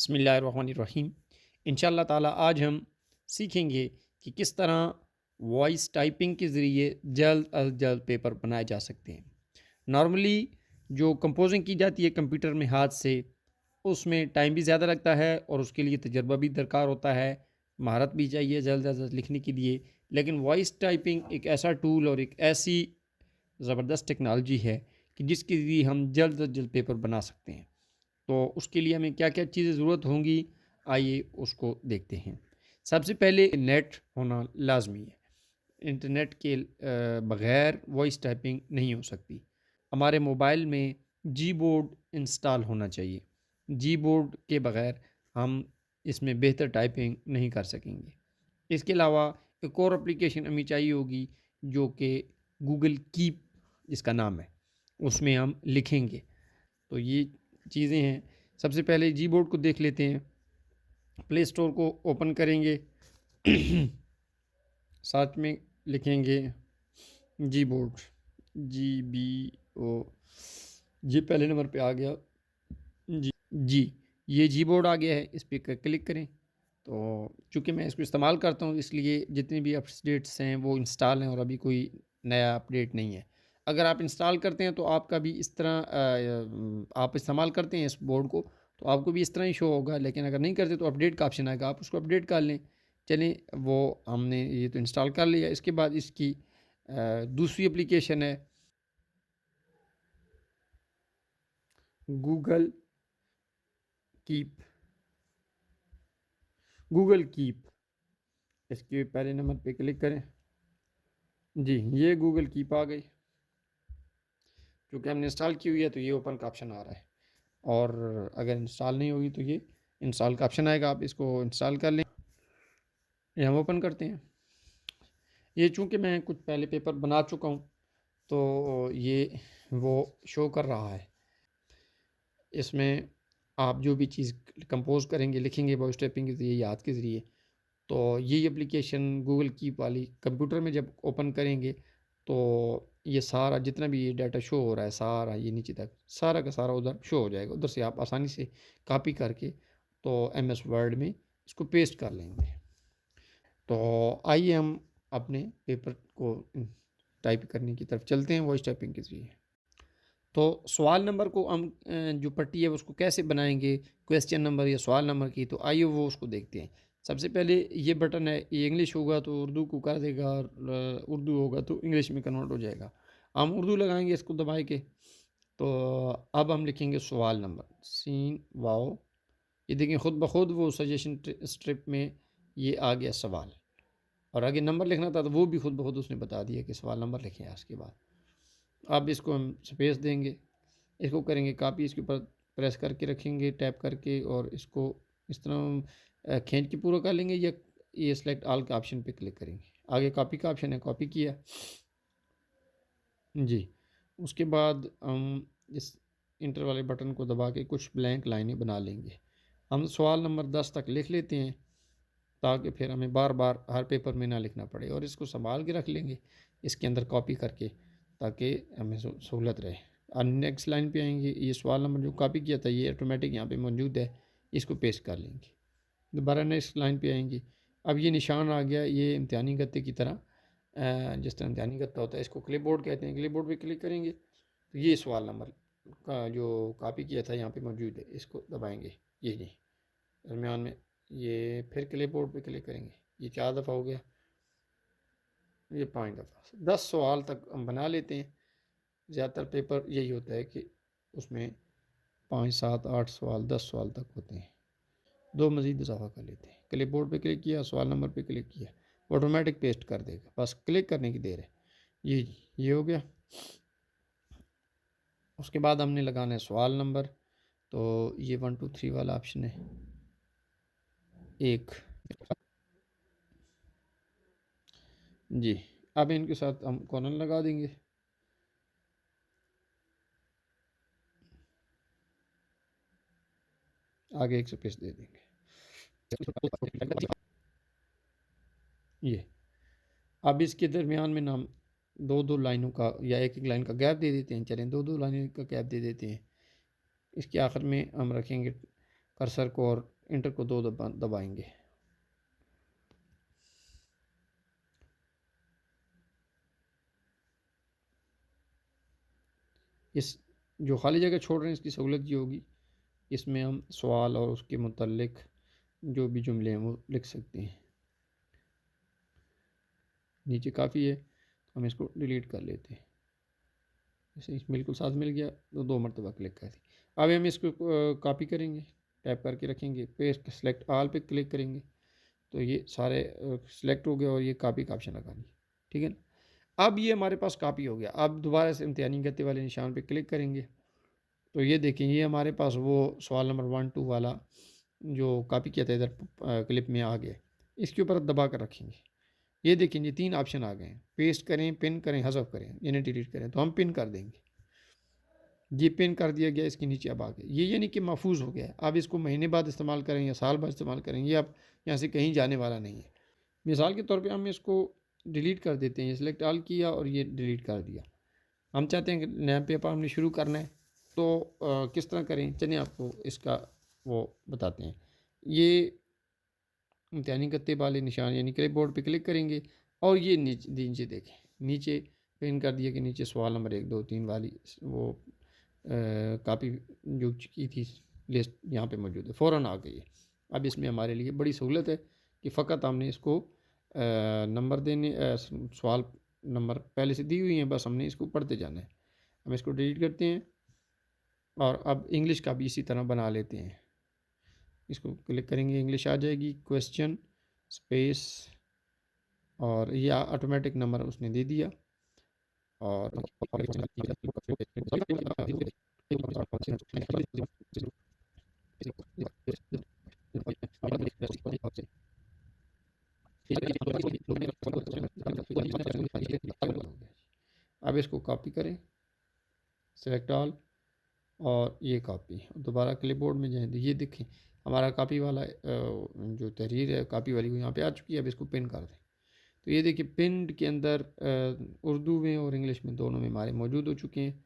बिस्मिल्लाहिर्रहमानिर्रहीम। इंशाअल्लाह ताला आज हम सीखेंगे कि किस तरह वॉइस टाइपिंग के ज़रिए जल्द अज़ जल्द पेपर बनाए जा सकते हैं। नॉर्मली जो कंपोजिंग की जाती है कंप्यूटर में हाथ से, उसमें टाइम भी ज़्यादा लगता है और उसके लिए तजर्बा भी दरकार होता है, महारत भी चाहिए जल्द अज़ जल्द लिखने के लिए। लेकिन वॉइस टाइपिंग एक ऐसा टूल और एक ऐसी ज़बरदस्त टेक्नोलॉजी है कि जिसके ज़रिए हम जल्द अज़ जल्द पेपर बना सकते हैं। तो उसके लिए हमें क्या-क्या चीज़ें ज़रूरत होंगी, आइए उसको देखते हैं। सबसे पहले नेट होना लाज़मी है। इंटरनेट के बगैर वॉइस टाइपिंग नहीं हो सकती। हमारे मोबाइल में जी-बोर्ड इंस्टॉल होना चाहिए। जी-बोर्ड के बगैर हम इसमें बेहतर टाइपिंग नहीं कर सकेंगे। इसके अलावा एक और एप्लीकेशन हमें चाहिए होगी जो कि गूगल कीप जिसका नाम है, उसमें हम लिखेंगे। तो ये चीज़ें हैं। सबसे पहले जी बोर्ड को देख लेते हैं। प्ले स्टोर को ओपन करेंगे। साथ में लिखेंगे जी बोर्ड, GBO। ये पहले नंबर पे आ गया। जी जी, ये जी बोर्ड आ गया है, इस पे क्लिक करें। तो चूँकि मैं इसको इस्तेमाल करता हूँ, इसलिए जितने भी अपडेट्स हैं वो इंस्टॉल हैं और अभी कोई नया अपडेट नहीं है। अगर आप इंस्टॉल करते हैं तो आपका भी इस तरह आप इस्तेमाल करते हैं इस बोर्ड को, तो आपको भी इस तरह ही शो होगा। लेकिन अगर नहीं करते तो अपडेट का ऑप्शन आएगा, आप उसको अपडेट कर लें। चलें, वो हमने ये तो इंस्टॉल कर लिया। इसके बाद इसकी दूसरी एप्लीकेशन है गूगल कीप। गूगल कीप, इसके पहले नंबर पे क्लिक करें। जी, ये गूगल कीप आ गई। क्योंकि हमने इंस्टॉल की हुई है तो ये ओपन का ऑप्शन आ रहा है, और अगर इंस्टॉल नहीं होगी तो ये इंस्टॉल का ऑप्शन आएगा, आप इसको इंस्टॉल कर लें। ये हम ओपन करते हैं। ये चूँकि मैं कुछ पहले पेपर बना चुका हूँ तो ये वो शो कर रहा है। इसमें आप जो भी चीज़ कंपोज़ करेंगे, लिखेंगे वॉइस टाइपिंग के ज़रिए, याद के ज़रिए, तो ये एप्लीकेशन गूगल कीप वाली कंप्यूटर में जब ओपन करेंगे तो ये सारा जितना भी ये डाटा शो हो रहा है, सारा ये नीचे तक सारा का सारा उधर शो हो जाएगा। उधर से आप आसानी से कॉपी करके तो एमएस वर्ड में इसको पेस्ट कर लेंगे। तो आइए हम अपने पेपर को टाइप करने की तरफ चलते हैं वॉइस टाइपिंग के ज़रिए। तो सवाल नंबर को हम जो पट्टी है उसको कैसे बनाएंगे, क्वेश्चन नंबर या सवाल नंबर की, तो आइए वो उसको देखते हैं। सबसे पहले ये बटन है, ये इंग्लिश होगा तो उर्दू को कर देगा, और उर्दू होगा तो इंग्लिश में कन्वर्ट हो जाएगा। हम उर्दू लगाएंगे इसको दबाए के। तो अब हम लिखेंगे सवाल नंबर, सीन वाओ। ये देखिए खुद ब खुद वो सजेशन स्ट्रिप में ये आ गया सवाल, और आगे नंबर लिखना था तो वो भी खुद ब खुद उसने बता दिया कि सवाल नंबर लिखें। उसके बाद अब इसको हम स्पेस देंगे, इसको करेंगे कॉपी, इसके ऊपर प्रेस करके रखेंगे टैप करके, और इसको इस तरह खींच के पूरा कर लेंगे, या ये सेलेक्ट ऑल के ऑप्शन पे क्लिक करेंगे। आगे कॉपी का ऑप्शन है, कॉपी किया जी। उसके बाद हम इस इंटर वाले बटन को दबा के कुछ ब्लैंक लाइनें बना लेंगे। हम सवाल नंबर 10 तक लिख लेते हैं ताकि फिर हमें बार बार हर पेपर में ना लिखना पड़े, और इसको संभाल के रख लेंगे इसके अंदर कॉपी करके, ताकि हमें सहूलत रहे। और नेक्स्ट लाइन पे आएंगे, ये सवाल नंबर जो कॉपी किया था ये ऑटोमेटिक यहाँ पे मौजूद है, इसको पेस्ट कर लेंगे। दोबारा नेक्स्ट लाइन पे आएंगे। अब ये निशान आ गया, ये इम्तिहानी गत्ते की तरह, जिस तरह इम्तिहानी गत्ता होता है इसको क्लिपबोर्ड कहते हैं। क्लिपबोर्ड पे क्लिक करेंगे तो ये सवाल नंबर का जो कॉपी किया था यहाँ पे मौजूद है, इसको दबाएंगे। ये नहीं, दरमियान में ये फिर क्लिपबोर्ड पे क्लिक करेंगे। ये 4 दफ़ा हो गया, ये 5 दफ़ा, 10 सवाल तक हम बना लेते हैं। ज़्यादातर पेपर यही होता है कि उसमें 5, 7, 8 सवाल, 10 सवाल तक होते हैं। दो मज़ीद इजाफा कर लेते हैं। क्लिपबोर्ड पे क्लिक किया, सवाल नंबर पे क्लिक किया, ऑटोमेटिक पेस्ट कर देगा, बस क्लिक करने की देर है। ये हो गया। उसके बाद हमने लगाना है सवाल नंबर, तो ये 1 2 3 वाला ऑप्शन है एक जी। अब इनके साथ हम कॉलन लगा देंगे। आगे एक स्पेस दे देंगे। ये अब इसके दरमियान में ना हम दो दो लाइनों का या एक एक लाइन का गैप दे देते हैं। चलें, दो दो लाइनों का गैप दे देते हैं। इसके आखिर में हम रखेंगे कर्सर को और इंटर को दो दबाएंगे। इस जो खाली जगह छोड़ रहे हैं इसकी सहूलत ये होगी, इसमें हम सवाल और उसके मुतल्लिक जो भी जुमले हैं वो लिख सकते हैं। नीचे काफ़ी है तो हम इसको डिलीट कर लेते हैं। जैसे बिल्कुल साथ मिल गया तो 2 मरतबा क्लिक कर दी। अब हम इसको कॉपी करेंगे, टैप करके रखेंगे, पेस्ट सेलेक्ट आल पे क्लिक करेंगे तो ये सारे सेलेक्ट हो गए और ये कॉपी का ऑप्शन लगा दिए। ठीक है ना। अब ये हमारे पास कॉपी हो गया। अब दोबारा से इम्तिहानी गत्ते वाले निशान पे क्लिक करेंगे तो ये देखें, ये हमारे पास वो सवाल नंबर 1 2 वाला जो कॉपी किया था इधर क्लिप में आ गया। इसके ऊपर दबा कर रखेंगे। ये देखें ये 3 ऑप्शन आ गए हैं, पेस्ट करें, पिन करें, हज़फ करें, यानी डिलीट करें। तो हम पिन कर देंगे। ये पिन कर दिया गया, इसके नीचे अब आ गया। ये यानी कि महफूज हो गया है। अब इसको महीने बाद इस्तेमाल करें या साल बाद इस्तेमाल करें, ये अब यहाँ से कहीं जाने वाला नहीं है। मिसाल के तौर पे हम इसको डिलीट कर देते हैं। सेलेक्ट ऑल किया और ये डिलीट कर दिया। हम चाहते हैं कि नया पेपर हमने शुरू करना है तो किस तरह करें, चलिए आपको इसका वो बताते हैं। ये इम्तिहानी गत्ते वाले निशान यानी क्लिप बोर्ड पर क्लिक करेंगे और ये नीचे देखें, नीचे पिन कर दिया कि नीचे सवाल नंबर 1 2 3 वाली वो कापी जो की थी लिस्ट यहाँ पे मौजूद है, फ़ौरन आ गई है। अब इसमें हमारे लिए बड़ी सहूलत है कि फ़कत हमने इसको नंबर देने सवाल नंबर पहले से दी हुई हैं, बस हमने इसको पढ़ते जाना है। हम इसको डिलीट करते हैं और अब इंग्लिश का भी इसी तरह बना लेते हैं। इसको क्लिक करेंगे, इंग्लिश आ जाएगी, क्वेश्चन स्पेस और ये ऑटोमेटिक नंबर उसने दे दिया। और अब इसको कॉपी करें, सेलेक्ट ऑल और ये कॉपी, दोबारा क्लिपबोर्ड में जाएं। ये देखें हमारा कॉपी वाला जो तहरीर है कॉपी वाली वो यहाँ पे आ चुकी है। अब इसको पिन कर दें तो ये देखिए पिन के अंदर उर्दू में और इंग्लिश में दोनों में हमारे मौजूद हो चुके हैं।